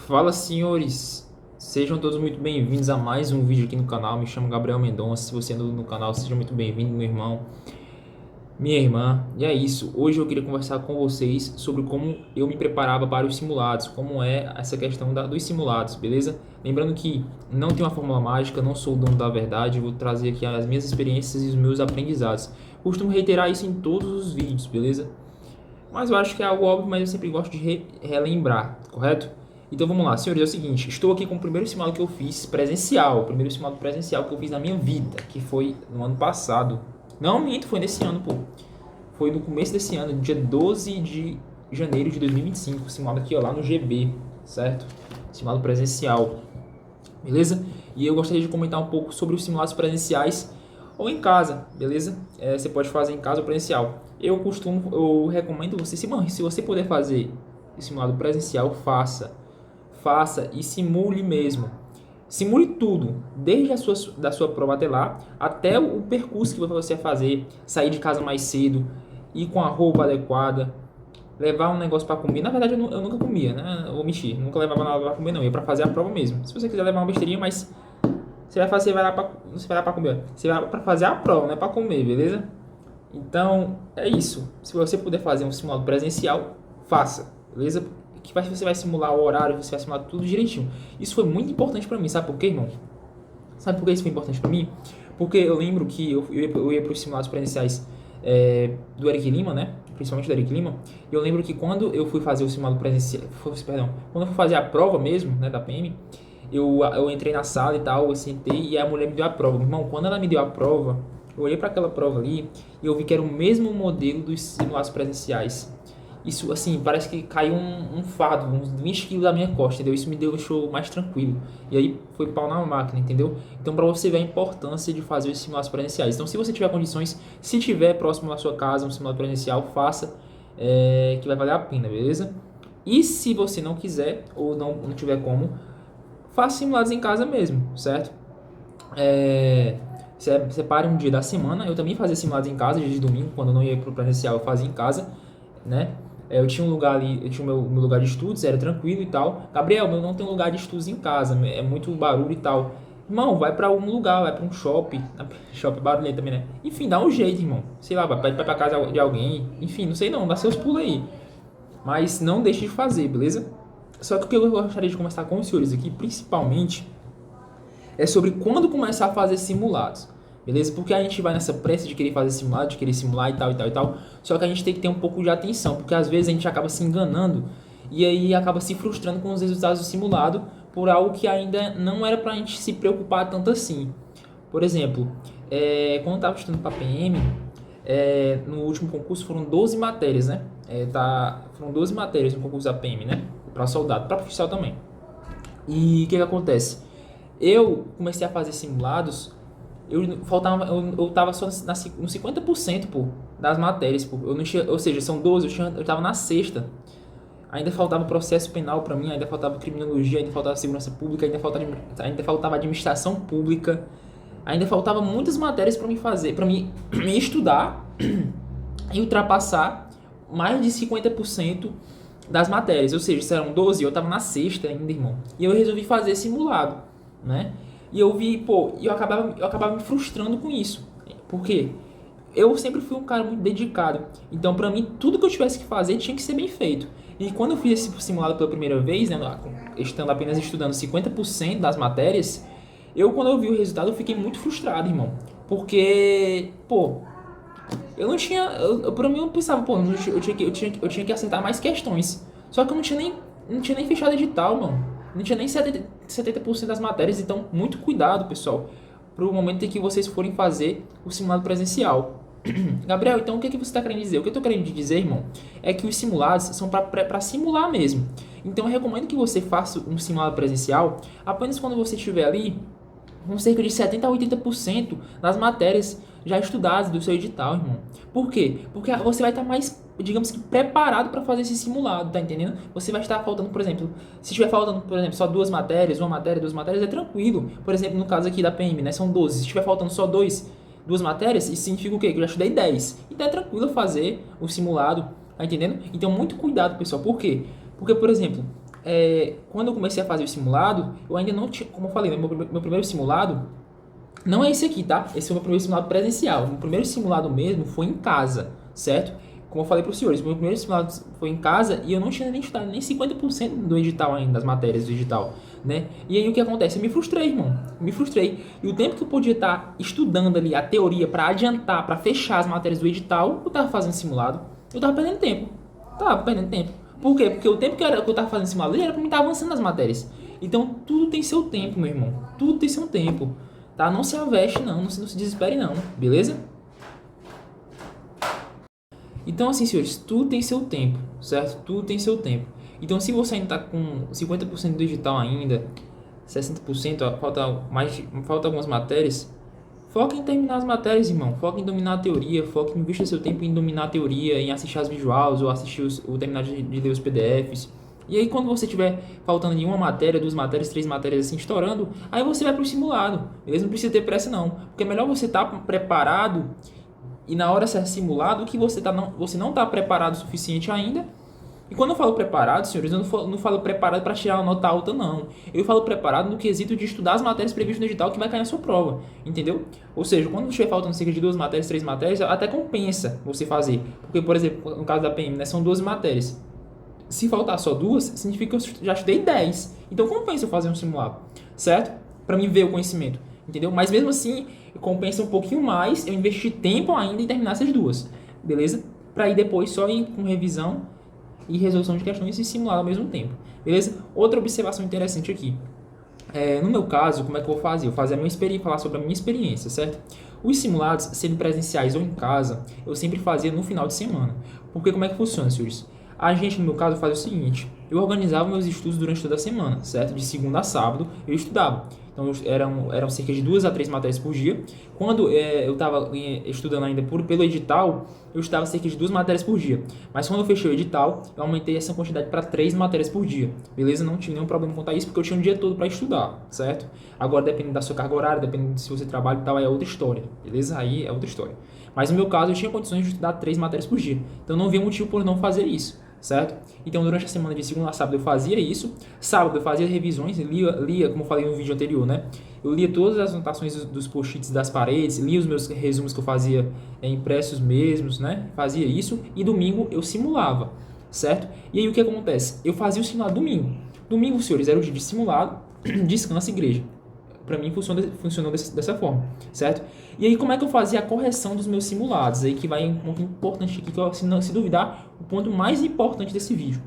Fala, senhores, sejam todos muito bem-vindos a mais um vídeo aqui no canal. Me chamo Gabriel Mendonça. Se você é novo no canal, seja muito bem-vindo, meu irmão, minha irmã. E é isso, hoje eu queria conversar com vocês sobre como eu me preparava para os simulados, como é essa questão dos simulados, beleza? Lembrando que não tem uma fórmula mágica, não sou o dono da verdade, vou trazer aqui as minhas experiências e os meus aprendizados. Costumo reiterar isso em todos os vídeos, beleza? Mas eu acho que é algo óbvio, mas eu sempre gosto de relembrar, correto? Então vamos lá, senhores, é o seguinte, estou aqui com o primeiro simulado que eu fiz presencial, o primeiro simulado presencial que eu fiz na minha vida, que foi no ano passado. Não minto, foi nesse ano, pô. Foi no começo desse ano, dia 12 de janeiro de 2025, simulado aqui, ó, lá no GB, certo? Simulado presencial, beleza? E eu gostaria de comentar um pouco sobre os simulados presenciais ou em casa, beleza? Você pode fazer em casa ou presencial. Eu recomendo você, se você puder fazer simulado presencial, faça e simule mesmo. Simule tudo, desde da sua prova até lá, até o percurso que você vai fazer, sair de casa mais cedo, ir com a roupa adequada, levar um negócio para comer. Na verdade, eu nunca comia, né? Eu vou mentir, nunca levava nada para comer, não. Eu ia para fazer a prova mesmo. Se você quiser levar uma besteirinha, mas você vai lá para, você vai lá para comer. Você vai para fazer a prova, não é para comer, beleza? Então, é isso. Se você puder fazer um simulado presencial, faça, beleza? Você vai simular o horário, você vai simular tudo direitinho. Isso foi muito importante para mim, sabe por quê, irmão? Sabe por que isso foi importante para mim? Porque eu lembro que eu ia para os simulados presenciais do Eric Lima, né? Principalmente do Eric Lima. E eu lembro que quando eu fui fazer o simulado presencial, quando eu fui fazer a prova mesmo, né, da PM, eu entrei na sala e tal, eu sentei e a mulher me deu a prova. Irmão, quando ela me deu a prova, eu olhei para aquela prova ali e eu vi que era o mesmo modelo dos simulados presenciais. Isso, assim, parece que caiu um fardo, uns 20 quilos da minha costa, entendeu? Isso me deixou mais tranquilo. E aí foi pau na máquina, entendeu? Então, para você ver a importância de fazer os simulados presenciais. Então, se você tiver condições, se tiver próximo da sua casa um simulado presencial, faça, que vai valer a pena, beleza? E se você não quiser, ou não tiver como, faça simulados em casa mesmo, certo? Separe um dia da semana. Eu também fazia simulados em casa, dia de domingo, quando eu não ia para o presencial, eu fazia em casa, né? Eu tinha um lugar ali, eu tinha meu lugar de estudos, era tranquilo e tal. Gabriel, eu não tenho lugar de estudos em casa, é muito barulho e tal. Irmão, vai pra um lugar, vai pra um shopping. Shopping barulhento também, né? Enfim, dá um jeito, irmão. Sei lá, vai pra casa de alguém. Enfim, não sei não, dá seus pulos aí. Mas não deixe de fazer, beleza? Só que o que eu gostaria de conversar com os senhores aqui, principalmente, é sobre quando começar a fazer simulados. Beleza? Porque a gente vai nessa pressa de querer fazer simulado, de querer simular e tal, e tal, e tal. Só que a gente tem que ter um pouco de atenção, porque às vezes a gente acaba se enganando e aí acaba se frustrando com os resultados do simulado por algo que ainda não era pra gente se preocupar tanto assim. Por exemplo, quando eu estava estudando para PM, no último concurso foram 12 matérias, né? Foram 12 matérias no concurso da PM, né? Para soldado, para oficial também. E o que acontece? Eu comecei a fazer simulados, eu tava só no 50%, pô, das matérias, pô. Eu não tinha, ou seja, são 12, eu tava na sexta. Ainda faltava processo penal para mim, ainda faltava criminologia, ainda faltava segurança pública, ainda faltava administração pública, ainda faltava muitas matérias para me fazer, para me estudar e ultrapassar mais de 50% das matérias. Ou seja, se eram 12, eu tava na sexta ainda, irmão. E eu resolvi fazer simulado, né? E eu vi, pô, eu acabava me frustrando com isso. Por quê? Eu sempre fui um cara muito dedicado. Então, pra mim, tudo que eu tivesse que fazer tinha que ser bem feito. E quando eu fiz esse simulado pela primeira vez, né, estando apenas estudando 50% das matérias, quando eu vi o resultado, eu fiquei muito frustrado, irmão. Porque, pô, eu não tinha. Pra mim, eu pensava, pô, eu tinha que acertar mais questões. Só que eu não tinha nem fechado edital, mano. Não tinha nem 70% das matérias, então muito cuidado, pessoal, para o momento em que vocês forem fazer o simulado presencial. Gabriel, então o que você está querendo dizer? O que eu estou querendo dizer, irmão, é que os simulados são para simular mesmo. Então eu recomendo que você faça um simulado presencial apenas quando você estiver ali com cerca de 70 a 80% das matérias já estudadas do seu edital, irmão. Por quê? Porque você vai estar mais, digamos que, preparado para fazer esse simulado, tá entendendo? Você vai estar faltando, por exemplo, se estiver faltando, por exemplo, só duas matérias, uma matéria, duas matérias, é tranquilo. Por exemplo, no caso aqui da PM, né, são 12. Se estiver faltando só duas matérias, isso significa o quê? Que eu já estudei 10. Então é tranquilo fazer o simulado, tá entendendo? Então muito cuidado, pessoal. Por quê? Porque, por exemplo, quando eu comecei a fazer o simulado, eu ainda não tinha, como eu falei, né, meu primeiro simulado não é esse aqui, tá? Esse é o meu primeiro simulado presencial. O meu primeiro simulado mesmo foi em casa, certo? Como eu falei para os senhores, o meu primeiro simulado foi em casa e eu não tinha nem estudado nem 50% do edital ainda, das matérias do edital, né? E aí o que acontece? Eu me frustrei, irmão. Me frustrei. E o tempo que eu podia estar estudando ali a teoria para adiantar, para fechar as matérias do edital, eu tava fazendo simulado. Eu tava perdendo tempo. Tava perdendo tempo. Por quê? Porque o tempo que eu tava fazendo simulado era para mim estar avançando nas matérias. Então tudo tem seu tempo, meu irmão. Tudo tem seu tempo. Tá? Não se aveste não, não se desespere não, beleza? Então assim, senhores, tudo tem seu tempo, certo? Tudo tem seu tempo. Então se você ainda está com 50% do digital ainda, 60%, ó, falta algumas matérias, foca em terminar as matérias, irmão. Foca em dominar a teoria, foca em investir seu tempo em dominar a teoria, em assistir as visuals ou assistir ou terminar de ler os PDFs. E aí quando você tiver faltando de uma matéria, duas matérias, três matérias assim, estourando, aí você vai para o simulado. Beleza? Não precisa ter pressa não. Porque é melhor você estar preparado e na hora ser simulado que você não está preparado o suficiente ainda. E quando eu falo preparado, senhores, eu não falo preparado para tirar uma nota alta, não. Eu falo preparado no quesito de estudar as matérias previstas no edital que vai cair na sua prova, entendeu? Ou seja, quando estiver faltando cerca de duas matérias, três matérias, até compensa você fazer. Porque, por exemplo, no caso da PM, né, são 12 matérias. Se faltar só duas, significa que eu já estudei 10. Então compensa eu fazer um simulado, certo? Para mim ver o conhecimento, entendeu? Mas mesmo assim, compensa um pouquinho mais eu investir tempo ainda em terminar essas duas, beleza? Para ir depois só ir com revisão e resolução de questões e simulado ao mesmo tempo, beleza? Outra observação interessante aqui. No meu caso, como é que eu vou fazer? Eu vou fazer falar sobre a minha experiência, certo? Os simulados, sendo presenciais ou em casa, eu sempre fazia no final de semana. Porque como é que funciona, senhores? A gente, no meu caso, faz o seguinte: eu organizava meus estudos durante toda a semana, certo? De segunda a sábado, eu estudava. Então, eram cerca de 2 a 3 matérias por dia. Quando eu estava estudando ainda pelo edital, eu estudava cerca de 2 matérias por dia. Mas quando eu fechei o edital, eu aumentei essa quantidade para 3 matérias por dia. Beleza? Não tive nenhum problema quanto a isso, porque eu tinha um dia todo para estudar, certo? Agora, dependendo da sua carga horária, dependendo de se você trabalha e tal, é outra história. Beleza? Aí é outra história. Mas no meu caso, eu tinha condições de estudar 3 matérias por dia. Então, não havia motivo por não fazer isso, certo? Então, durante a semana de segunda a sábado eu fazia isso. Sábado eu fazia revisões, lia, como eu falei no vídeo anterior, né? Eu lia todas as anotações dos post-its das paredes, lia os meus resumos que eu fazia impressos mesmos, né? Fazia isso. E domingo eu simulava, certo? E aí o que acontece? Eu fazia o simulado domingo. Domingo, senhores, era o dia de simulado, descanso e igreja. Para mim funcionou dessa forma, certo? E aí como é que eu fazia a correção dos meus simulados? Aí que vai um ponto importante aqui, que eu, se duvidar, o ponto mais importante desse vídeo.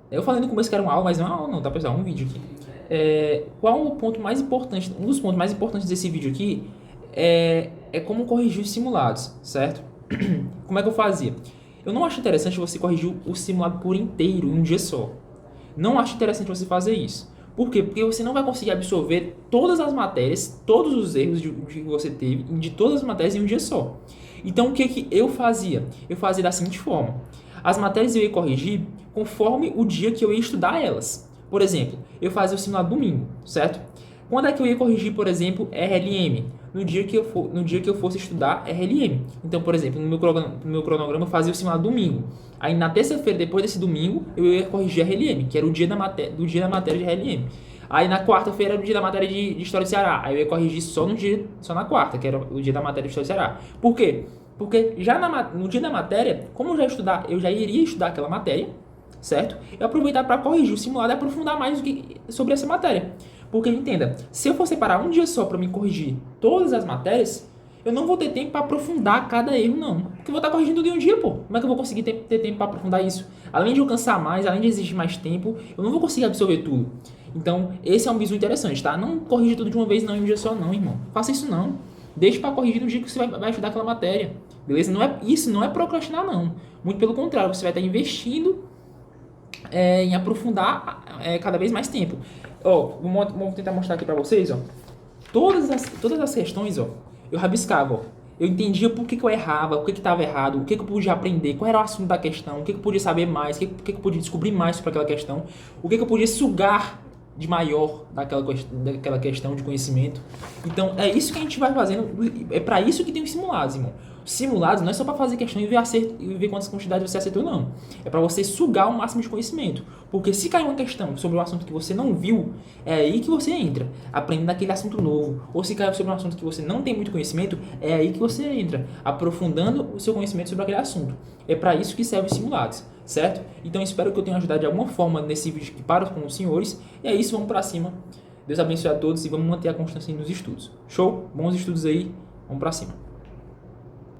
Eu falei no começo que era uma aula, mas não é uma aula não, tá pessoal? É um vídeo aqui. Qual o ponto mais importante? Um dos pontos mais importantes desse vídeo aqui é como corrigir os simulados, certo? Como é que eu fazia? Eu não acho interessante você corrigir o simulado por inteiro em um dia só. Não acho interessante você fazer isso. Por quê? Porque você não vai conseguir absorver todas as matérias, todos os erros que você teve de todas as matérias em um dia só. Então, o que eu fazia? Eu fazia da seguinte forma: as matérias eu ia corrigir conforme o dia que eu ia estudar elas. Por exemplo, eu fazia o simulado domingo, certo? Quando é que eu ia corrigir, por exemplo, RLM? No dia que eu fosse estudar RLM. Então, por exemplo, no meu cronograma eu fazia o simulado domingo. Aí na terça-feira, depois desse domingo, eu ia corrigir RLM, que era o dia da matéria de RLM. Aí na quarta-feira era o dia da matéria de História do Ceará. Aí eu ia corrigir só na quarta, que era o dia da matéria de História do Ceará. Por quê? Porque já no dia da matéria, como eu já iria estudar aquela matéria, certo? Eu aproveitar para corrigir o simulado e aprofundar mais sobre essa matéria. Porque, entenda, se eu for separar um dia só para me corrigir todas as matérias, eu não vou ter tempo para aprofundar cada erro, não. Porque eu vou estar corrigindo de um dia, pô. Como é que eu vou conseguir ter tempo para aprofundar isso? Além de eu cansar mais, além de exigir mais tempo, eu não vou conseguir absorver tudo. Então, esse é um bizu interessante, tá? Não corrige tudo de uma vez, não, em um dia só, não, irmão. Faça isso, não. Deixe para corrigir no dia que você vai estudar aquela matéria. Beleza? Isso não é procrastinar, não. Muito pelo contrário, você vai estar investindo em aprofundar cada vez mais tempo. Vou tentar mostrar aqui para vocês, todas as questões, eu rabiscava, eu entendia por que eu errava, o que estava errado, o que eu podia aprender, qual era o assunto da questão, o que eu podia saber mais, o que eu podia descobrir mais sobre aquela questão, o que eu podia sugar de maior daquela questão de conhecimento. Então é isso que a gente vai fazendo, é para isso que tem os simulados, irmão. Simulados não é só para fazer questão e ver quantas quantidades você acertou, não. É para você sugar o máximo de conhecimento. Porque se cair uma questão sobre um assunto que você não viu, é aí que você entra, aprendendo aquele assunto novo. Ou se cair sobre um assunto que você não tem muito conhecimento, é aí que você entra, aprofundando o seu conhecimento sobre aquele assunto. É para isso que servem os simulados, certo? Então espero que eu tenha ajudado de alguma forma nesse vídeo aqui para com os senhores. E é isso, vamos para cima. Deus abençoe a todos e vamos manter a constância nos estudos. Show? Bons estudos aí, vamos para cima.